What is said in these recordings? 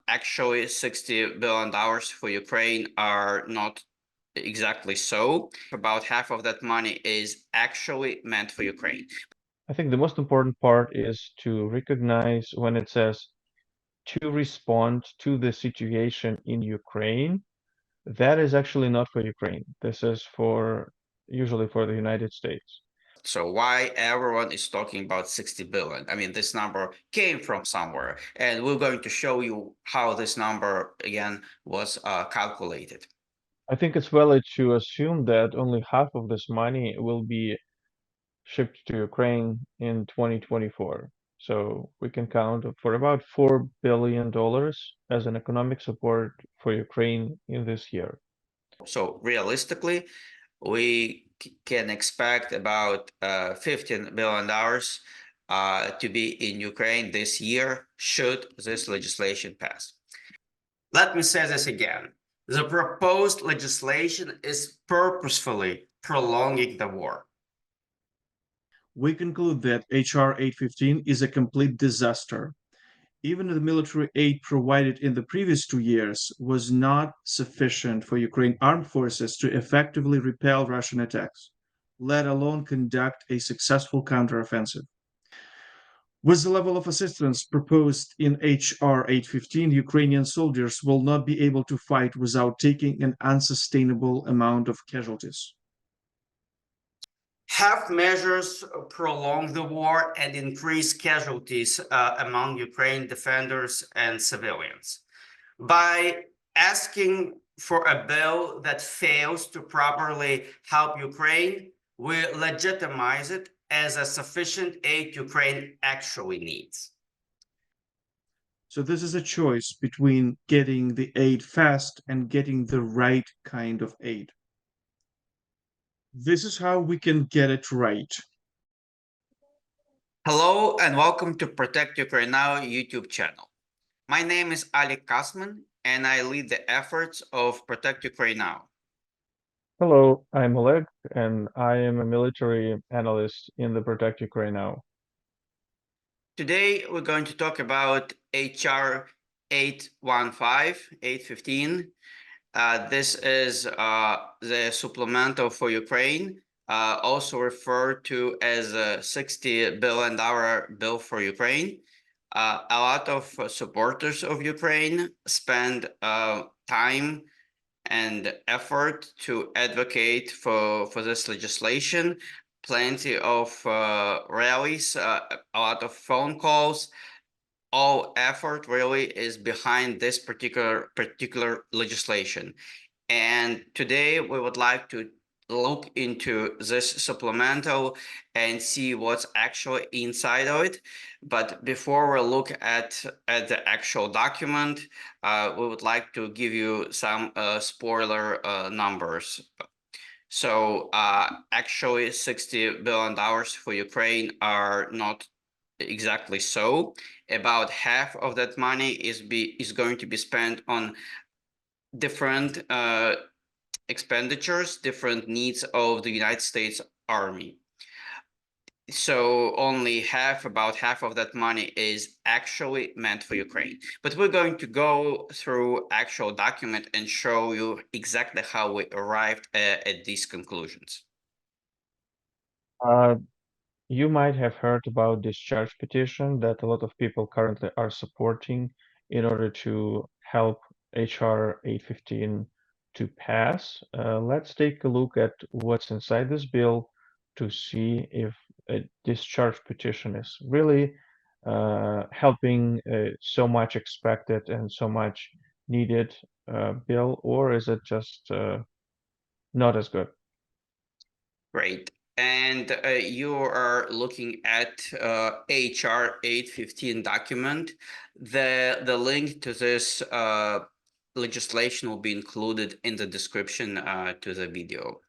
actually $60 billion for Ukraine are not exactly so. About half of that money is actually meant for Ukraine. I think the most important part is to recognize when it says to respond to the situation in Ukraine, that is actually not for Ukraine. This is usually for the United States. So why everyone is talking about 60 billion? I mean, this number came from somewhere, and we're going to show you how this number again was calculated. I think it's valid to assume that only half of this money will be shipped to Ukraine in 2024. So we can count for about $4 billion as an economic support for Ukraine in this year. So realistically, we can expect about $15 billion to be in Ukraine this year, should this legislation pass. Let me say this again. The proposed legislation is purposefully prolonging the war. We conclude that HR 815 is a complete disaster. Even the military aid provided in the previous 2 years was not sufficient for Ukraine armed forces to effectively repel Russian attacks, let alone conduct a successful counteroffensive. With the level of assistance proposed in HR 815, Ukrainian soldiers will not be able to fight without taking an unsustainable amount of casualties. Half measures prolong the war and increase casualties among Ukraine defenders and civilians. By asking for a bill that fails to properly help Ukraine, we legitimize it as a sufficient aid Ukraine actually needs. So this is a choice between getting the aid fast and getting the right kind of aid. This is how we can get it right. Hello and welcome to Protect Ukraine Now YouTube channel. My name is Alec Kasman and I lead the efforts of Protect Ukraine Now. Hello, I'm Oleg, and I am a military analyst in the Protect Ukraine Now. Today, we're going to talk about HR 815. This is the supplemental for Ukraine, also referred to as a $60 billion bill for Ukraine. A lot of supporters of Ukraine spend time and effort to advocate for this legislation. Plenty of rallies, a lot of phone calls. All effort really is behind this particular legislation. And today we would like to look into this supplemental and see what's actually inside of it. But before we look at the actual document, we would like to give you some spoiler numbers. So actually $60 billion for Ukraine are not exactly so. About half of that money is going to be spent on different expenditures, different needs of the United States Army. So only about half of that money is actually meant for Ukraine. But we're going to go through actual document and show you exactly how we arrived at these conclusions. You might have heard about discharge petition that a lot of people currently are supporting in order to help HR 815 to pass. Let's take a look at what's inside this bill to see if a discharge petition is really helping so much expected and so much needed bill, or is it just not as good? Great. And you are looking at HR 815 document. The link to this legislation will be included in the description to the video.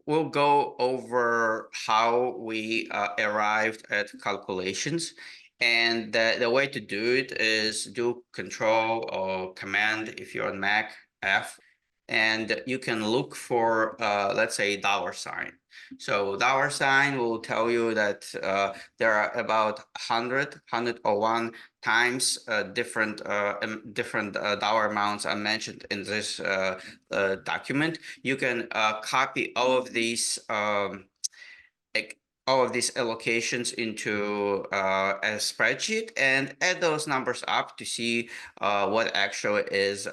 We'll go over how we arrived at calculations. And the way to do it is do Control or Command if you're on Mac, F. And you can look for, let's say, $. So $sign will tell you that there are about 101 times different dollar amounts are mentioned in this document. You can copy all of these allocations into a spreadsheet and add those numbers up to see what actually is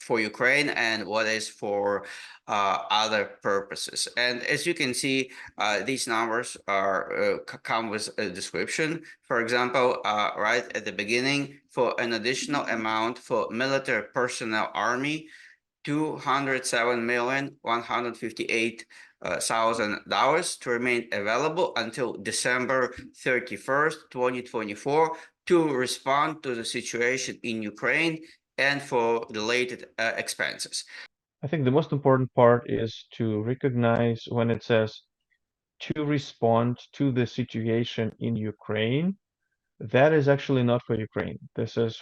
for Ukraine and what is for other purposes. And as you can see, these numbers are come with a description. For example, right at the beginning, for an additional amount for military personnel army, $207,158,000 to remain available until December 31st, 2024 to respond to the situation in Ukraine and for related expenses. I think the most important part is to recognize when it says to respond to the situation in Ukraine, that is actually not for Ukraine. This is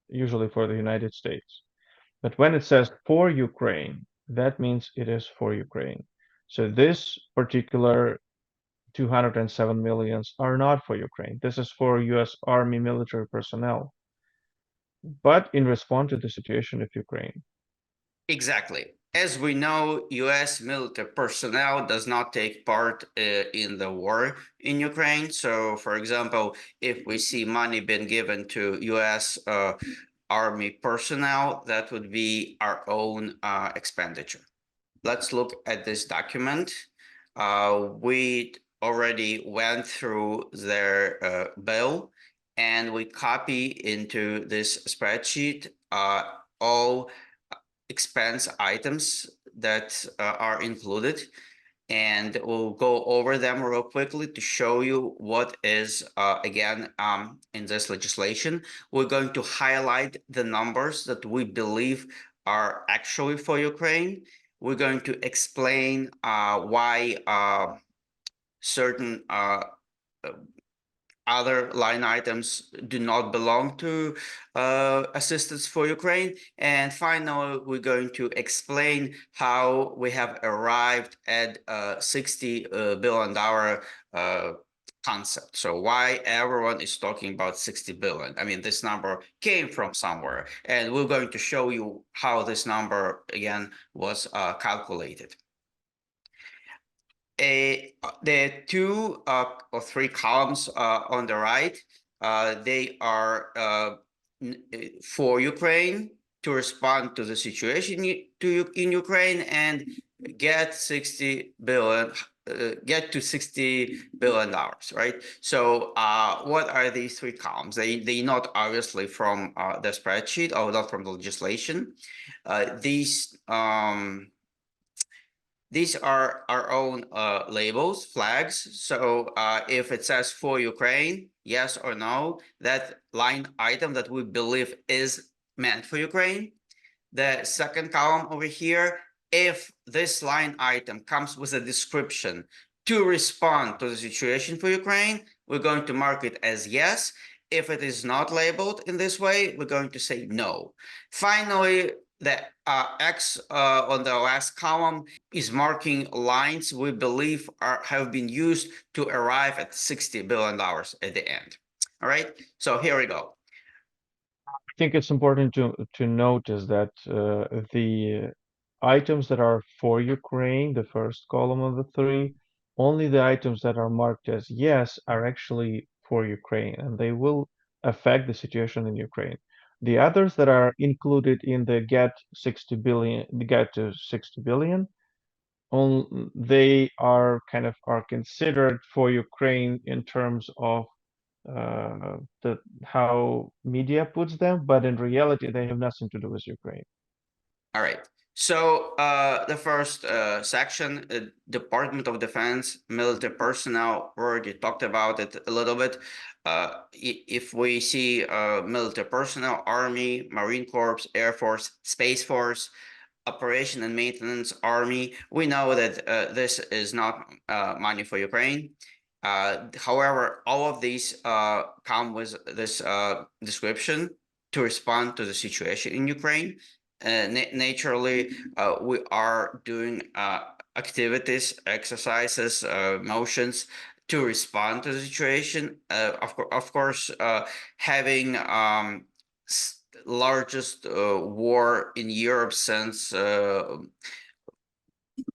usually for the United States. But when it says for Ukraine, that means it is for Ukraine. So this particular 207 millions are not for Ukraine. This is for US Army military personnel, but in response to the situation of Ukraine. Exactly. As we know, U.S. military personnel does not take part in the war in Ukraine. So, for example, if we see money being given to U.S. Army personnel, that would be our own expenditure. Let's look at this document. We already went through their bill, and we copy into this spreadsheet all expense items that are included, and we'll go over them real quickly to show you what is again in this legislation. We're going to highlight the numbers that we believe are actually for Ukraine. We're going to explain why certain other line items do not belong to assistance for Ukraine. And finally, we're going to explain how we have arrived at $60 billion concept. So why everyone is talking about 60 billion? I mean, this number came from somewhere, and we're going to show you how this number again was calculated. The two or three columns on the right, they are for Ukraine to respond to the situation in Ukraine and get 60 billion. Get to $60 billion, right? So what are these three columns? They not obviously from the spreadsheet or not from the legislation. These are our own labels, flags. So if it says for Ukraine, yes or no, that line item that we believe is meant for Ukraine. The second column over here, if this line item comes with a description to respond to the situation for Ukraine, we're going to mark it as yes. If it is not labeled in this way, we're going to say no. Finally, the X on the last column is marking lines we believe have been used to arrive at $60 billion at the end. All right, so here we go. I think it's important to notice that the items that are for Ukraine, the first column of the three, only the items that are marked as yes are actually for Ukraine, and they will affect the situation in Ukraine. The others that are included in the get to 60 billion, they are considered for Ukraine in terms of how media puts them, but in reality, they have nothing to do with Ukraine. All right. So the first section, Department of Defense, military personnel, we already talked about it a little bit. If we see military personnel, Army, Marine Corps, Air Force, Space Force, Operation and Maintenance, Army, we know that this is not money for Ukraine. However, all of these come with this description to respond to the situation in Ukraine. Naturally, we are doing activities, exercises, motions to respond to the situation. Of course, having largest war in Europe since the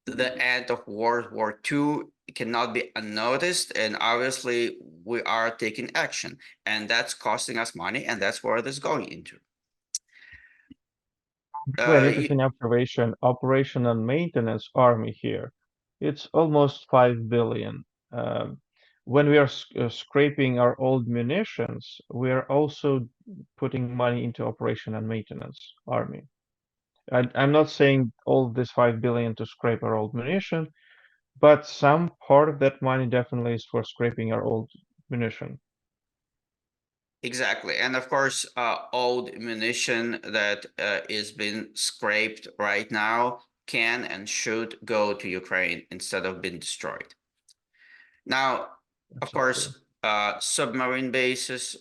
end of World War II cannot be unnoticed, and obviously we are taking action, and that's costing us money, and that's where this going into. Very interesting observation. Operation and maintenance army here. It's almost 5 billion. When we are scraping our old munitions, we are also putting money into operation and maintenance army. I'm not saying all this 5 billion to scrape our old munition, but some part of that money definitely is for scraping our old munition. Exactly, and of course, old ammunition that is being scraped right now can and should go to Ukraine instead of being destroyed. Now, of course, submarine bases,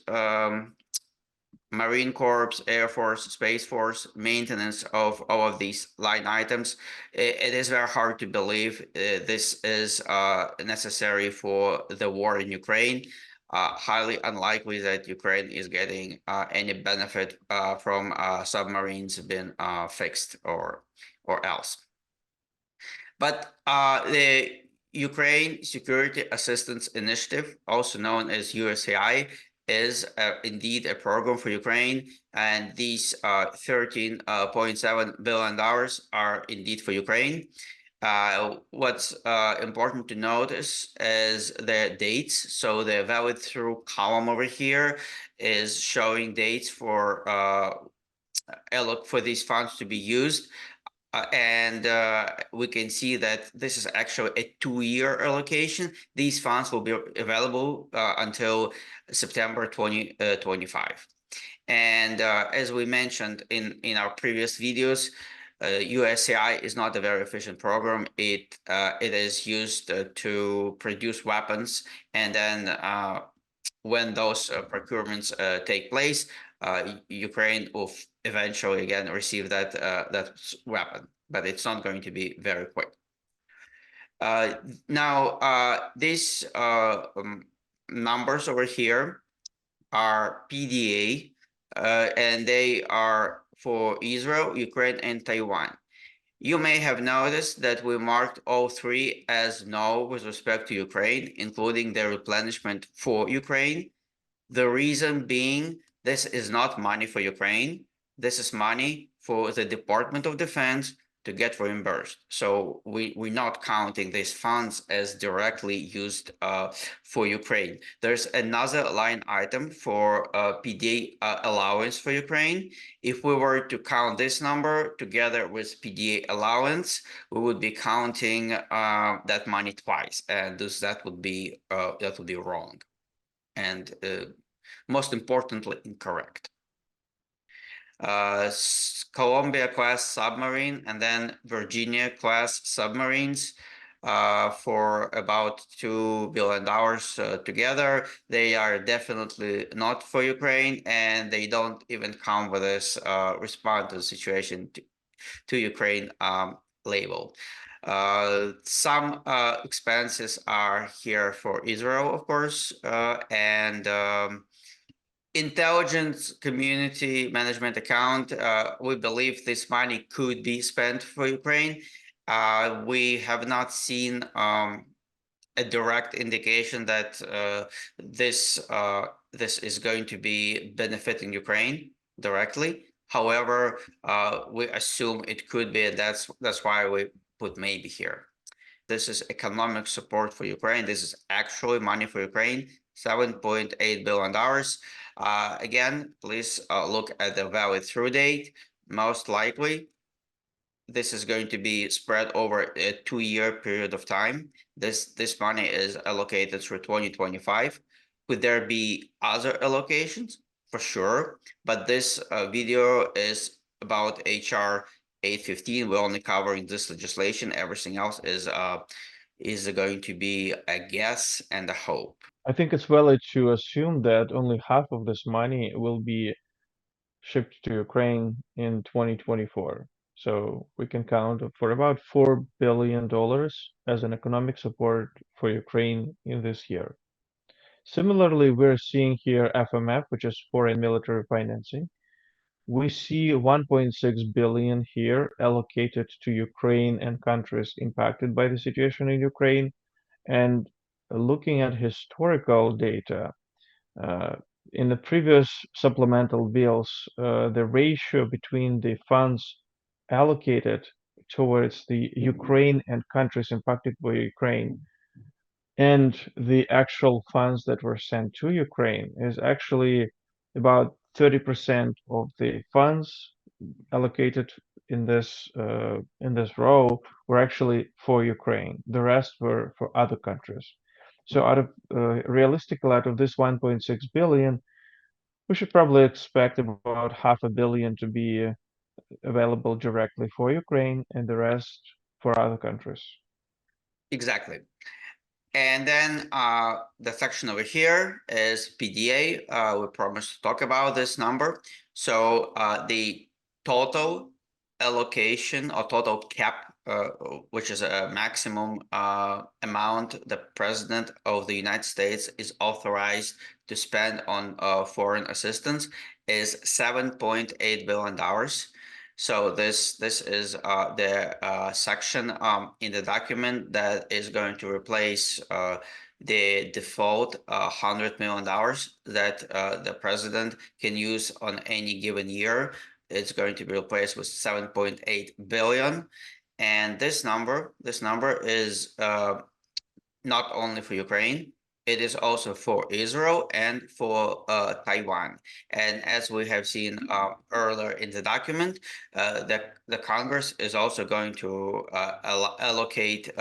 Marine Corps, Air Force, Space Force, maintenance of all of these line items. It is very hard to believe this is necessary for the war in Ukraine. Highly unlikely that Ukraine is getting any benefit from submarines being fixed or else. But the Ukraine Security Assistance Initiative, also known as USAI, is indeed a program for Ukraine, and these $13.7 billion are indeed for Ukraine. What's important to notice is the dates. So the valid through column over here is showing dates for these funds to be used. And we can see that this is actually a 2-year allocation. These funds will be available until September 2025. And as we mentioned in our previous videos, USAI is not a very efficient program. It is used to produce weapons, and then when those procurements take place, Ukraine will eventually again receive that weapon, but it's not going to be very quick. Now, these numbers over here are PDA, and they are for Israel, Ukraine, and Taiwan. You may have noticed that we marked all three as no with respect to Ukraine, including the replenishment for Ukraine. The reason being, this is not money for Ukraine. This is money for the Department of Defense to get reimbursed. So we're not counting these funds as directly used for Ukraine. There's another line item for PDA allowance for Ukraine. If we were to count this number together with PDA allowance, we would be counting that money twice, and that would be wrong, and most importantly, incorrect. Columbia-class submarine and then Virginia-class submarines for about $2 billion together. They are definitely not for Ukraine, and they don't even come with this respond to the situation to Ukraine label. Some expenses are here for Israel, of course, and intelligence community management account. We believe this money could be spent for Ukraine. We have not seen a direct indication that this is going to be benefiting Ukraine directly. However, we assume it could be, and that's why we put maybe here. This is economic support for Ukraine. This is actually money for Ukraine, $7.8 billion. Again, please look at the valid through date. Most likely, this is going to be spread over a 2-year period of time. This money is allocated through 2025. Could there be other allocations? For sure, but this video is about HR 815. We're only covering this legislation. Everything else is going to be a guess and a hope. I think it's valid to assume that only half of this money will be shipped to Ukraine in 2024. So we can count for about $4 billion as an economic support for Ukraine in this year. Similarly, we're seeing here FMF, which is foreign military financing. We see 1.6 billion here allocated to Ukraine and countries impacted by the situation in Ukraine. And looking at historical data, uh, in the previous supplemental bills, the ratio between the funds allocated towards the Ukraine and countries impacted by Ukraine and the actual funds that were sent to Ukraine is actually about 30% of the funds allocated in this row were actually for Ukraine. The rest were for other countries. So realistically, out of this 1.6 billion, we should probably expect about half a billion to be available directly for Ukraine and the rest for other countries. Exactly. And then the section over here is PDA. We promised to talk about this number. So the total allocation or total cap, which is a maximum amount the President of the United States is authorized to spend on foreign assistance, is $7.8 billion. So this is the section in the document that is going to replace the default $100 million that the president can use on any given year. It's going to be replaced with 7.8 billion. And this number is not only for Ukraine, it is also for Israel and for Taiwan. And as we have seen earlier in the document, the Congress is also going to allocate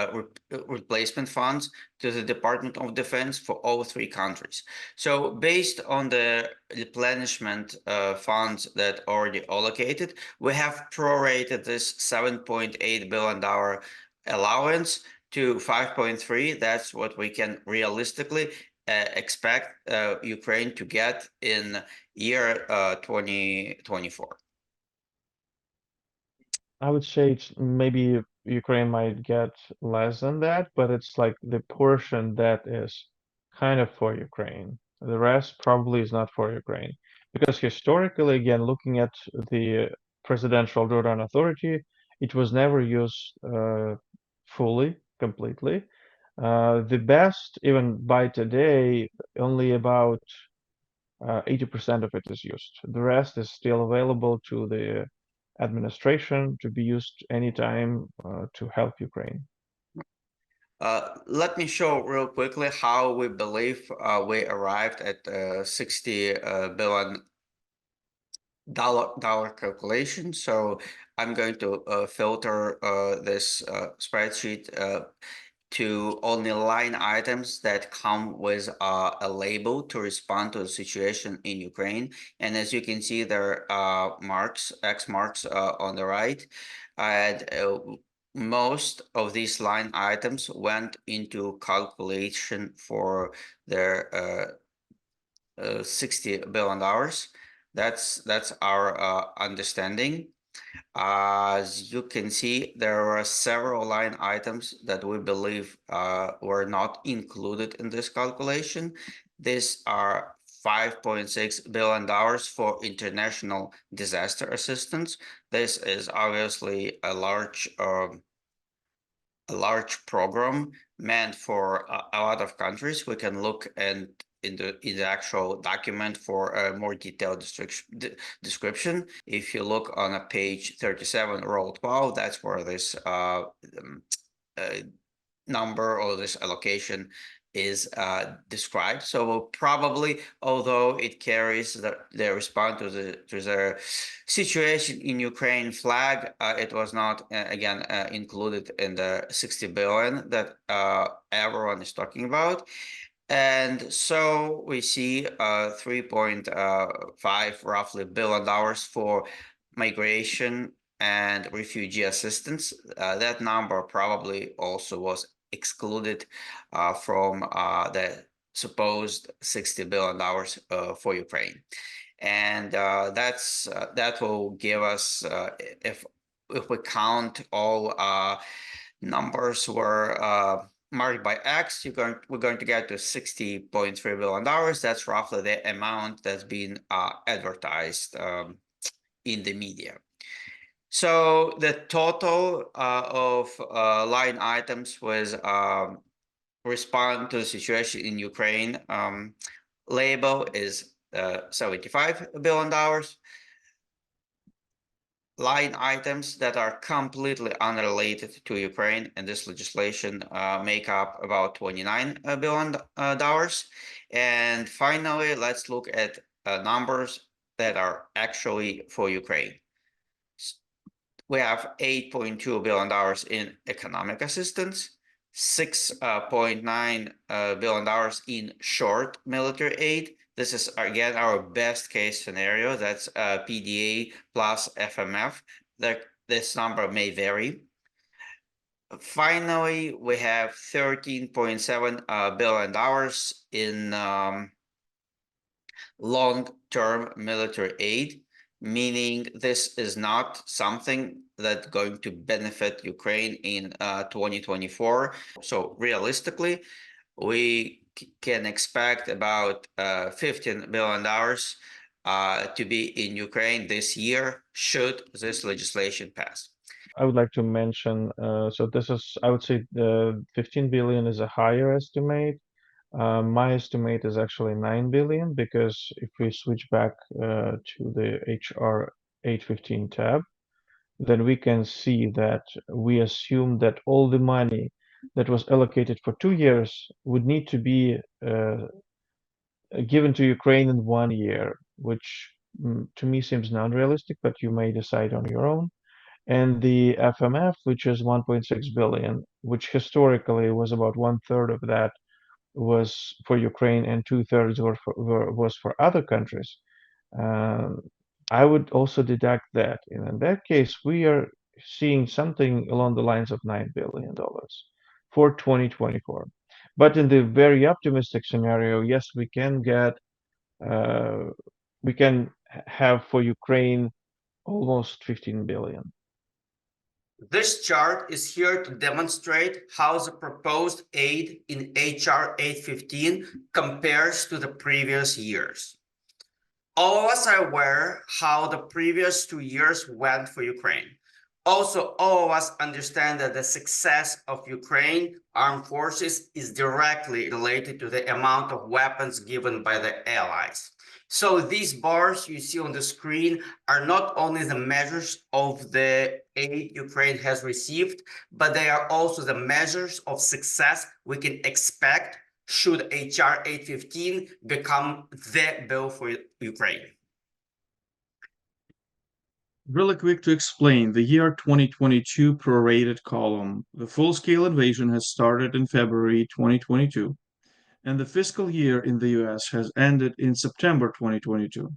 replacement funds to the Department of Defense for all three countries. So based on the replenishment funds that already allocated, we have prorated this $7.8 billion allowance to 5.3. That's what we can realistically expect Ukraine to get in year 2024. I would say it's maybe Ukraine might get less than that, but it's like the portion that is kind of for Ukraine. The rest probably is not for Ukraine. Because historically, again, looking at the Presidential Drawdown Authority, it was never used fully, completely. The best, even by today, only about 80% of it is used. The rest is still available to the administration to be used anytime to help Ukraine. Let me show real quickly how we believe we arrived at $60 billion calculation. So I'm going to filter this spreadsheet to only line items that come with a label to respond to the situation in Ukraine. And as you can see, there are X marks on the right. And most of these line items went into calculation for their $60 billion. That's our understanding. As you can see, there are several line items that we believe were not included in this calculation. These are $5.6 billion for international disaster assistance. This is obviously a large program meant for a lot of countries. We can look in the actual document for a more detailed description. If you look on a page 37, row 12, that's where this number or this allocation is described. So probably, although it carries the response to the situation in Ukraine flag, it was not again included in the 60 billion that everyone is talking about. And so we see 3.5 roughly $billion for migration and refugee assistance. That number probably also was excluded from the supposed $60 billion for Ukraine. And that will give us, if if we count all numbers were marked by X, we're going to get to $60.3 billion. That's roughly the amount that's been advertised in the media. So the total of line items was respond to the situation in Ukraine label is $75 billion. Line items that are completely unrelated to Ukraine and this legislation make up about $29 billion. And finally, let's look at numbers that are actually for Ukraine. We have $8.2 billion in economic assistance, $6.9 billion in short military aid. This is, again, our best case scenario. That's PDA plus FMF. This number may vary. Finally, we have $13.7 billion in long-term military aid, meaning this is not something that's going to benefit Ukraine in 2024. So realistically, we can expect about $15 billion to be in Ukraine this year, should this legislation pass. I would like to mention, so this is, I would say the 15 billion is a higher estimate. My estimate is actually 9 billion, because if we switch back to the HR 815 tab, then we can see that we assume that all the money that was allocated for 2 years would need to be given to Ukraine in 1 year, which to me seems non-realistic, but you may decide on your own. And the FMF, which is 1.6 billion, which historically was about 1/3 of that was for Ukraine and 2/3 was for other countries. I would also deduct that. And in that case, we are seeing something along the lines of $9 billion for 2024. But in the very optimistic scenario, yes, we can get, we can have for Ukraine almost 15 billion. This chart is here to demonstrate how the proposed aid in HR 815 compares to the previous years. All of us are aware how the previous 2 years went for Ukraine. Also, all of us understand that the success of Ukraine armed forces is directly related to the amount of weapons given by the allies. So these bars you see on the screen are not only the measures of the aid Ukraine has received, but they are also the measures of success we can expect should HR 815 become the bill for Ukraine. Really quick to explain the year 2022 prorated column. The full-scale invasion has started in February 2022, and the fiscal year in the US has ended in September 2022.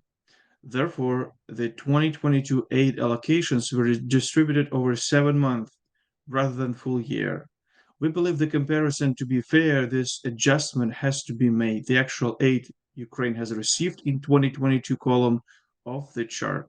Therefore, the 2022 aid allocations were distributed over 7 months rather than full year. We believe the comparison to be fair, this adjustment has to be made. The actual aid Ukraine has received in 2022 column of the chart.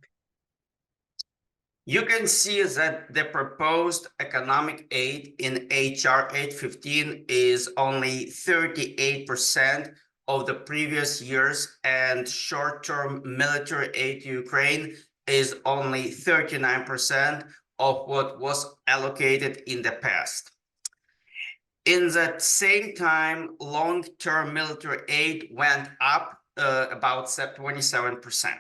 You can see that the proposed economic aid in HR 815 is only 38% of the previous years, and short-term military aid to Ukraine is only 39% of what was allocated in the past. In that same time, long-term military aid went up about 27%.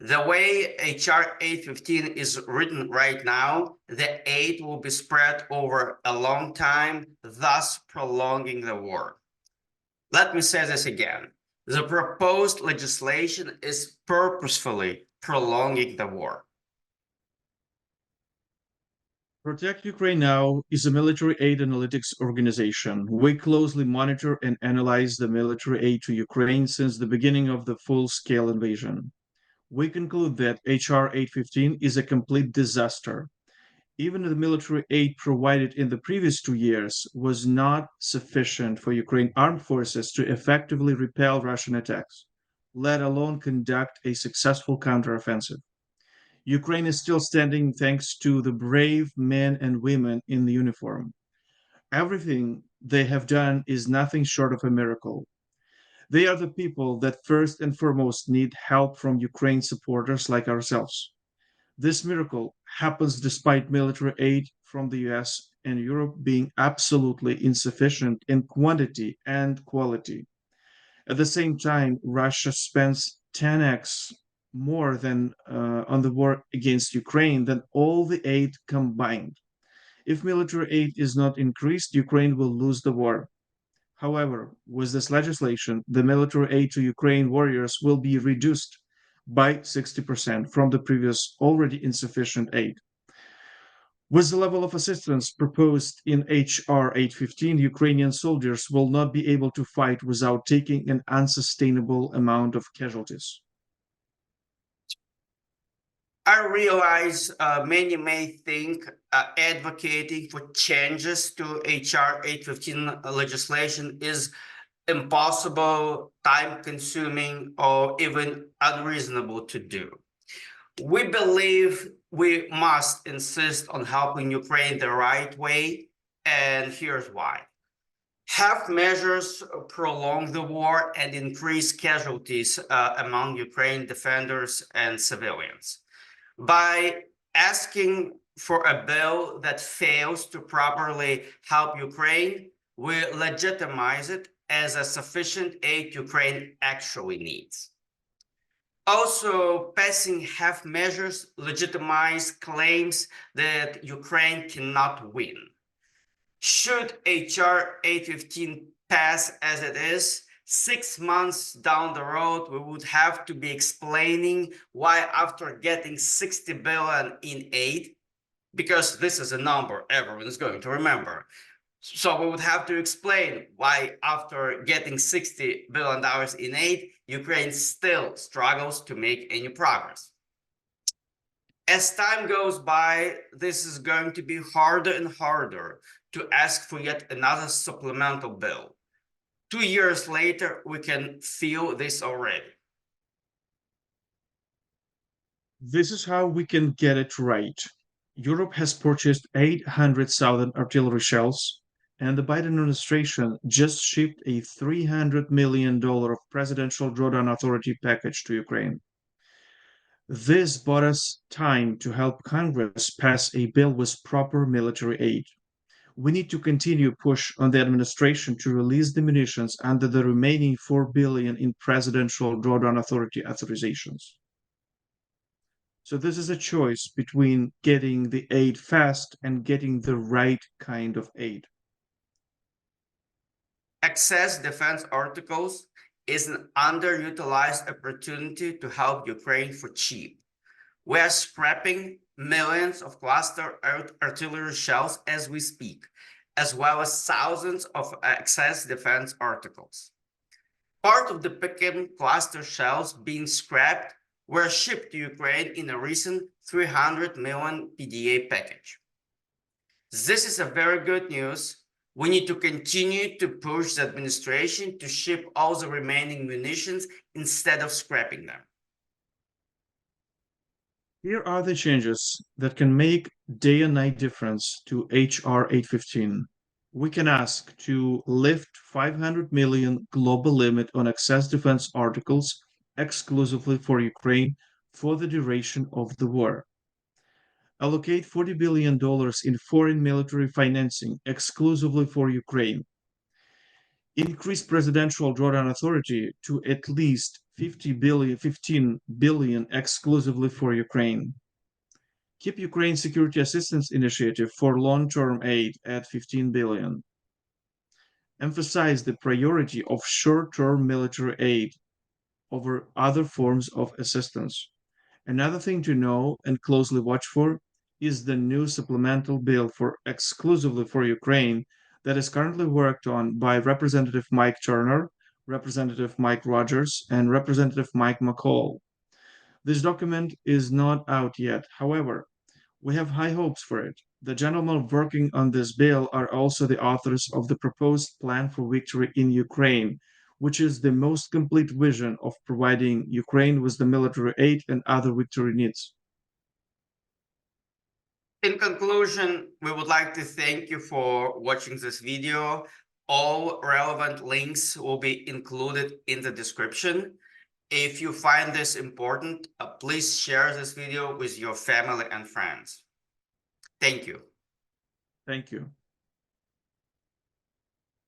The way HR 815 is written right now, the aid will be spread over a long time, thus prolonging the war. Let me say this again. The proposed legislation is purposefully prolonging the war. Protect Ukraine Now is a military aid analytics organization. We closely monitor and analyze the military aid to Ukraine since the beginning of the full-scale invasion. We conclude that HR 815 is a complete disaster. Even the military aid provided in the previous 2 years was not sufficient for Ukraine armed forces to effectively repel Russian attacks, let alone conduct a successful counteroffensive. Ukraine is still standing thanks to the brave men and women in the uniform. Everything they have done is nothing short of a miracle. They are the people that first and foremost need help from Ukraine supporters like ourselves. This miracle happens despite military aid from the US and Europe being absolutely insufficient in quantity and quality. At the same time, Russia spends 10x more than on the war against Ukraine than all the aid combined. If military aid is not increased, Ukraine will lose the war. However, with this legislation, the military aid to Ukraine warriors will be reduced by 60% from the previous already insufficient aid. With the level of assistance proposed in HR 815, Ukrainian soldiers will not be able to fight without taking an unsustainable amount of casualties. I realize many may think advocating for changes to HR 815 legislation is impossible, time-consuming, or even unreasonable to do. We believe we must insist on helping Ukraine the right way, and here's why. Half measures prolong the war and increase casualties among Ukraine defenders and civilians. By asking for a bill that fails to properly help Ukraine, we legitimize it as a sufficient aid Ukraine actually needs. Also, passing half measures legitimize claims that Ukraine cannot win. Should HR 815 pass as it is, 6 months down the road, we would have to be explaining why after getting 60 billion in aid, because this is a number everyone is going to remember. So we would have to explain why after getting $60 billion in aid, Ukraine still struggles to make any progress. As time goes by, this is going to be harder and harder to ask for yet another supplemental bill. 2 years later, we can feel this already. This is how we can get it right. Europe has purchased 800,000 artillery shells, and the Biden administration just shipped a $300 million Presidential Drawdown Authority package to Ukraine. This bought us time to help Congress pass a bill with proper military aid. We need to continue push on the administration to release the munitions under the remaining $4 billion in Presidential Drawdown Authority authorizations. So this is a choice between getting the aid fast and getting the right kind of aid. Excess defense articles is an underutilized opportunity to help Ukraine for cheap. We are scrapping millions of cluster artillery shells as we speak, as well as thousands of excess defense articles. Part of the Pekin cluster shells being scrapped were shipped to Ukraine in a recent 300 million PDA package. This is a very good news. We need to continue to push the administration to ship all the remaining munitions instead of scrapping them. Here are the changes that can make day and night difference to HR 815. We can ask to lift 500 million global limit on excess defense articles exclusively for Ukraine for the duration of the war. Allocate $40 billion in foreign military financing exclusively for Ukraine. Increase Presidential Drawdown Authority to at least 15 billion exclusively for Ukraine. Keep Ukraine Security Assistance Initiative for long-term aid at 15 billion. Emphasize the priority of short-term military aid over other forms of assistance. Another thing to know and closely watch for is the new supplemental bill for exclusively for Ukraine that is currently worked on by Representative Mike Turner, Representative Mike Rogers, and Representative Mike McCall. This document is not out yet. However, we have high hopes for it. The gentlemen working on this bill are also the authors of the proposed plan for victory in Ukraine, which is the most complete vision of providing Ukraine with the military aid and other victory needs. In conclusion, we would like to thank you for watching this video. All relevant links will be included in the description. If you find this important, please share this video with your family and friends. Thank you. Thank you.